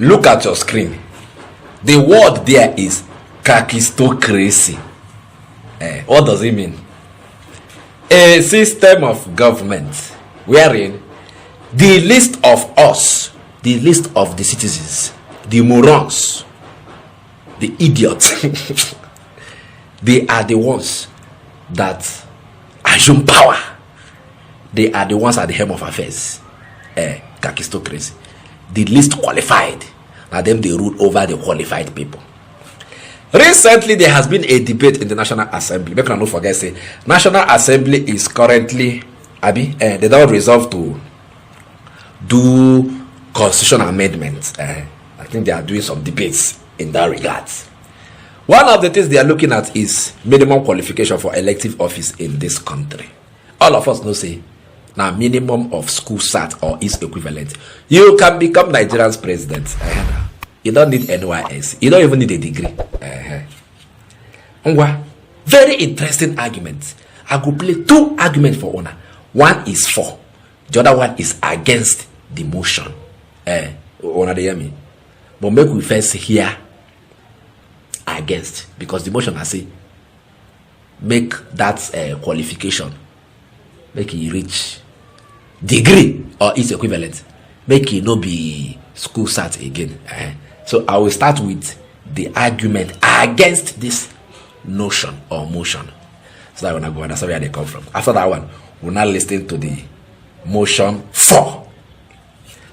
Look at your screen. The word there is kakistocracy. What does it mean? A system of government wherein the list of us, the list of the citizens, the morons, the idiots, they are the ones that assume power. They are the ones at the helm of affairs. Kakistocracy. The least qualified. Now them they rule over the qualified people. Recently, there has been a debate in the National Assembly. Make no forget, say National Assembly is currently, they don't resolve to do constitutional amendments. I think they are doing some debates in that regard. One of the things they are looking at is minimum qualification for elective office in this country. All of us know say now minimum of school sat or is equivalent. You can become Nigerian's president. You don't need NYS. You don't even need a degree. Very interesting arguments. I could play two arguments for honor. One is for, the other one is against the motion. Honor, they hear me. But make we first hear against, because the motion I say make that qualification, make it reach degree or its equivalent, make it not be school sat again. So I will start with the argument against this notion or motion, so that when I go understand where they come from. After that one, we'll now listen to the motion for.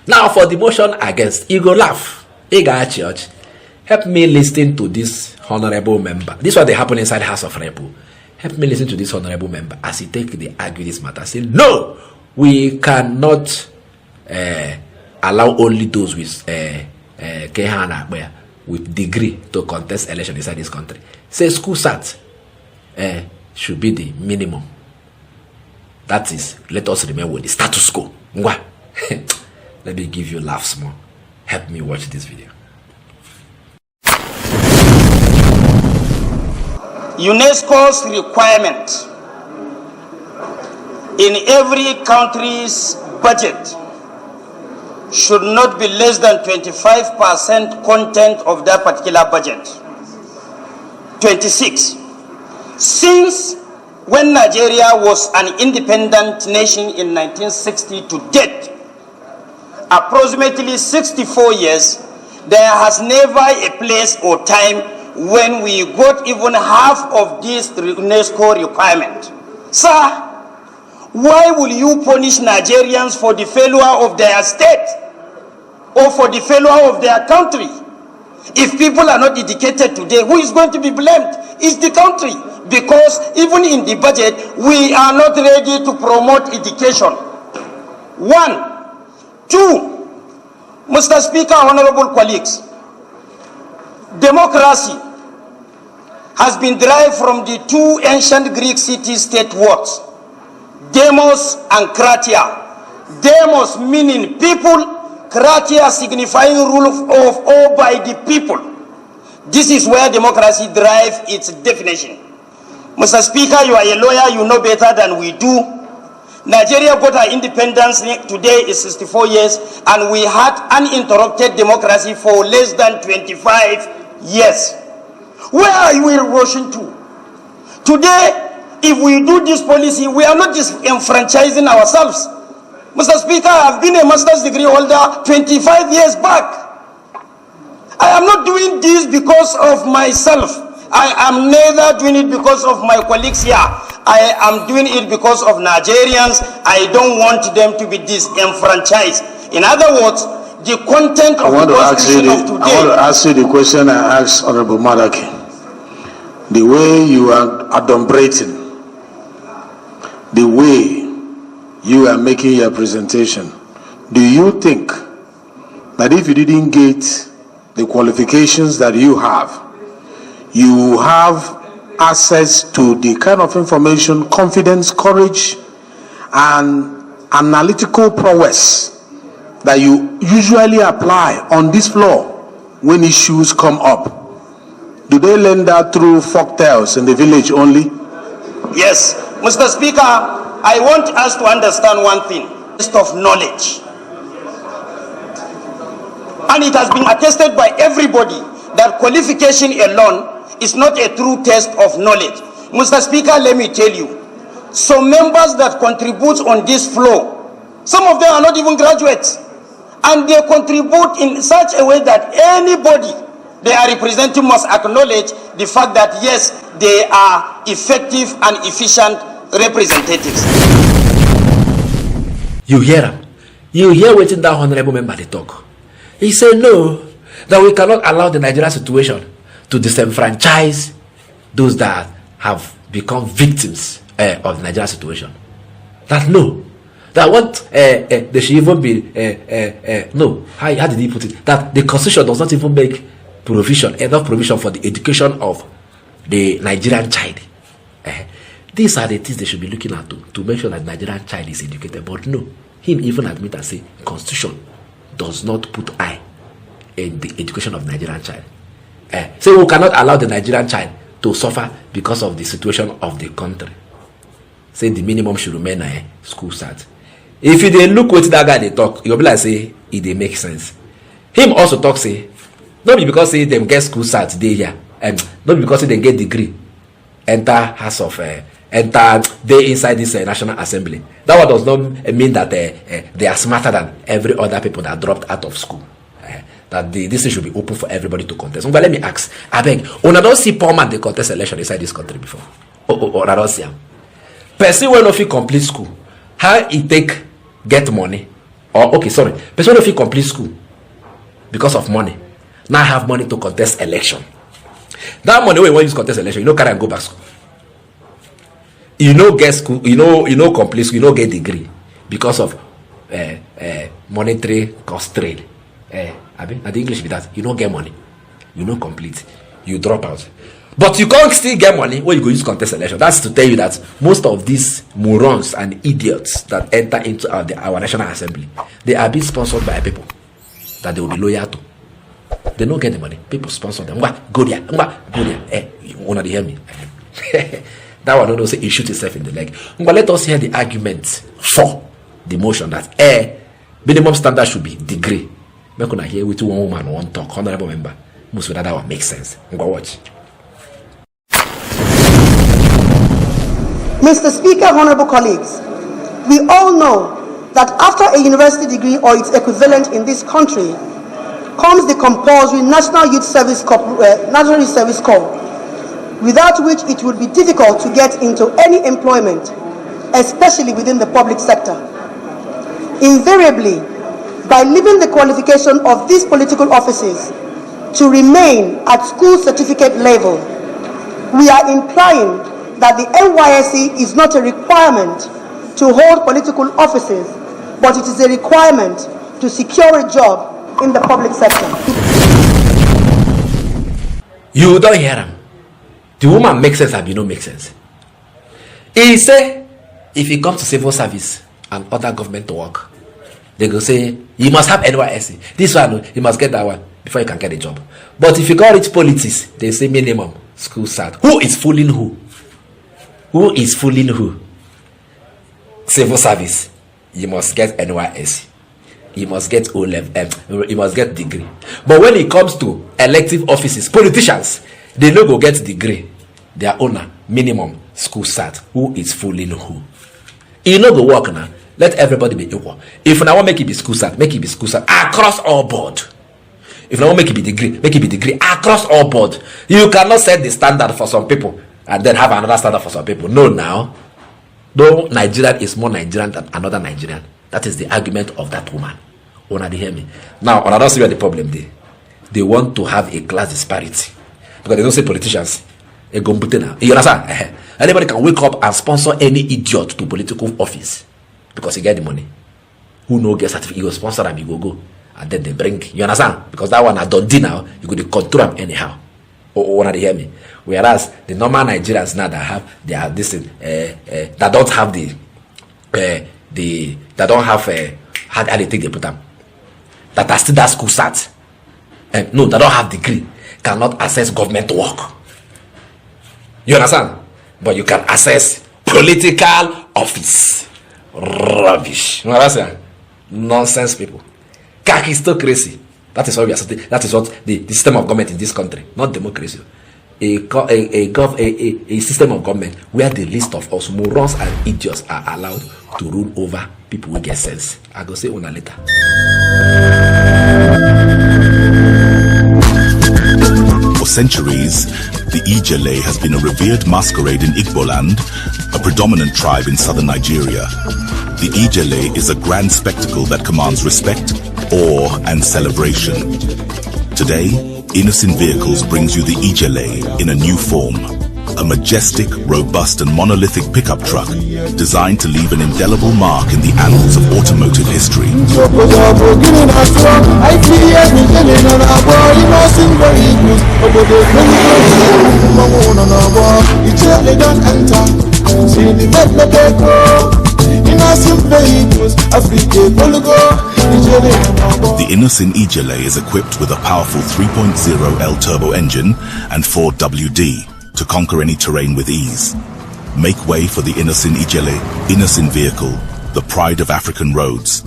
Now for the motion against, you go laugh. You go at church. Help me listen to this honorable member. This one they happen inside House of Rep. Help me listen to this honorable member as he take the argue this matter. Say no, we cannot allow only those with with degree to contest election inside this country. Say school sat should be the minimum. That is, let us remain with the status quo. Let me give you laughs more. Help me watch this video. UNESCO's requirement in every country's budget should not be less than 25% content of that particular budget. 26. Since when Nigeria was an independent nation in 1960 to date, approximately 64 years, there has never a place or time when we got even half of this UNESCO requirement. Sir, why will you punish Nigerians for the failure of their state or for the failure of their country? If people are not educated today, who is going to be blamed? It's the country. Because even in the budget, we are not ready to promote education. 1. 2. Mr. Speaker, honorable colleagues, democracy has been derived from the two ancient Greek city-state words, demos and kratia. Demos meaning people, kratia signifying rule of all by the people. This is where democracy derives its definition. Mr. Speaker, you are a lawyer, you know better than we do. Nigeria got our independence today is 64 years, and we had uninterrupted democracy for less than 25 years. Where are we rushing to? Today, if we do this policy, we are not just enfranchising ourselves. Mr. Speaker, I have been a master's degree holder 25 years back. I am not doing this because of myself. I am neither doing it because of my colleagues here. I am doing it because of Nigerians. I don't want them to be disenfranchised. In other words, the content of the constitution of today. I want to ask you the question I asked Honorable Madaki. The way you are adumbrating, the way you are making your presentation, do you think that if you didn't get the qualifications that you have access to the kind of information, confidence, courage, and analytical prowess that you usually apply on this floor when issues come up? Do they learn that through folktales in the village only? Yes, Mr. Speaker, I want us to understand one thing, list of knowledge. And it has been attested by everybody that qualification alone is not a true test of knowledge. Mr. Speaker, let me tell you, some members that contribute on this floor, some of them are not even graduates, and they contribute in such a way that anybody they are representing must acknowledge the fact that yes, they are effective and efficient representatives. You hear him? You hear what that honorable member they talk? He said no, that we cannot allow the Nigerian situation to disenfranchise those that have become victims of the Nigerian situation. That no, that what they should even be no. How did he put it? That the constitution does not even make enough provision for the education of the Nigerian child. These are the things they should be looking at to make sure that the Nigerian child is educated. But no, him even admit and say constitution does not put eye in the education of the Nigerian child. So we cannot allow the Nigerian child to suffer because of the situation of the country. Say the minimum should remain school start. If you look what that guy they talk, you'll be like say it they make sense. Him also talk say not be because say them get school start they here, and not be because say they get degree, enter house of enter they inside this National Assembly. That one does not mean that they are smarter than every other people that dropped out of school. That this should be open for everybody to contest. But let me ask, I beg, una don't see poor man they contest election inside this country before? I don't see him. Person when if he complete school, how he take get money? Or okay, sorry, person when if he complete school because of money, now have money to contest election. That money when you use contest election, you know carry and go back school. You know get school, you know complete school, you know get degree because of monetary constraint. At the English be that you don't get money, you don't complete, you drop out, but you can't still get money when you go use contest election. That's to tell you that most of these morons and idiots that enter into our National Assembly, they are being sponsored by people that they will be loyal to. They don't get the money. People sponsor them. Go there. You wanna hear me? That one don't say he shoot himself in the leg. Let us hear the arguments for the motion that minimum standard should be degree. Make una hear with one woman one talk. Honorable member, most of that one makes sense. Go watch. Mr. Speaker, honorable colleagues, we all know that after a university degree or its equivalent in this country comes the compulsory National Youth Service Corps, without which it would be difficult to get into any employment, especially within the public sector. Invariably, by leaving the qualification of these political offices to remain at school certificate level, we are implying that the NYSC is not a requirement to hold political offices, but it is a requirement to secure a job in the public sector. You don't hear him. The woman makes sense and you don't make sense. He say if he comes to civil service and other government to work, they go say you must have NYSC. This one you must get that one before you can get a job. But if you go reach politics, they say minimum school start. Who is fooling who? Who is fooling who? Civil service, you must get NYSC. You must get O-level. You must get degree. But when it comes to elective offices, politicians, they no go get degree. Their owner minimum school start. Who is fooling who? You no go work now. Let everybody be equal. If I want make it be school start, make it be school start across all board. If I want make it be degree, make it be degree across all board. You cannot set the standard for some people and then have another standard for some people. No, now. No Nigerian is more Nigerian than another Nigerian. That is the argument of that woman. Wanna hear me? Now, I don't see where the problem there. They want to have a class disparity. Because they don't say politicians. You understand? Anybody can wake up and sponsor any idiot to political office. Because he get the money. Who no get certificate, you go sponsor them, you go. And then they bring, you understand? Because that one I don't do now, you go to control them anyhow. Wanna hear me? Whereas the normal Nigerians now they have this that don't have that don't have how they take they put them. That are still that school start. No, that don't have degree, cannot access government work. You understand? But you can access political office. Rubbish. You understand? Nonsense people. Kakistocracy. That is what we are saying. That is what the system of government in this country, not democracy. A system of government where the list of us morons and idiots are allowed to rule over people who get sense. I go say una later. For centuries, the Ijele has been a revered masquerade in Igboland, a predominant tribe in southern Nigeria. The Ijele is a grand spectacle that commands respect, awe, and celebration. Today, Innocent Vehicles brings you the Ijele in a new form. A majestic, robust, and monolithic pickup truck designed to leave an indelible mark in the annals of automotive history. The Innocent Ijele is equipped with a powerful 3.0L turbo engine and 4WD to conquer any terrain with ease. Make way for the Innocent Ijele, Innocent Vehicle, the pride of African roads.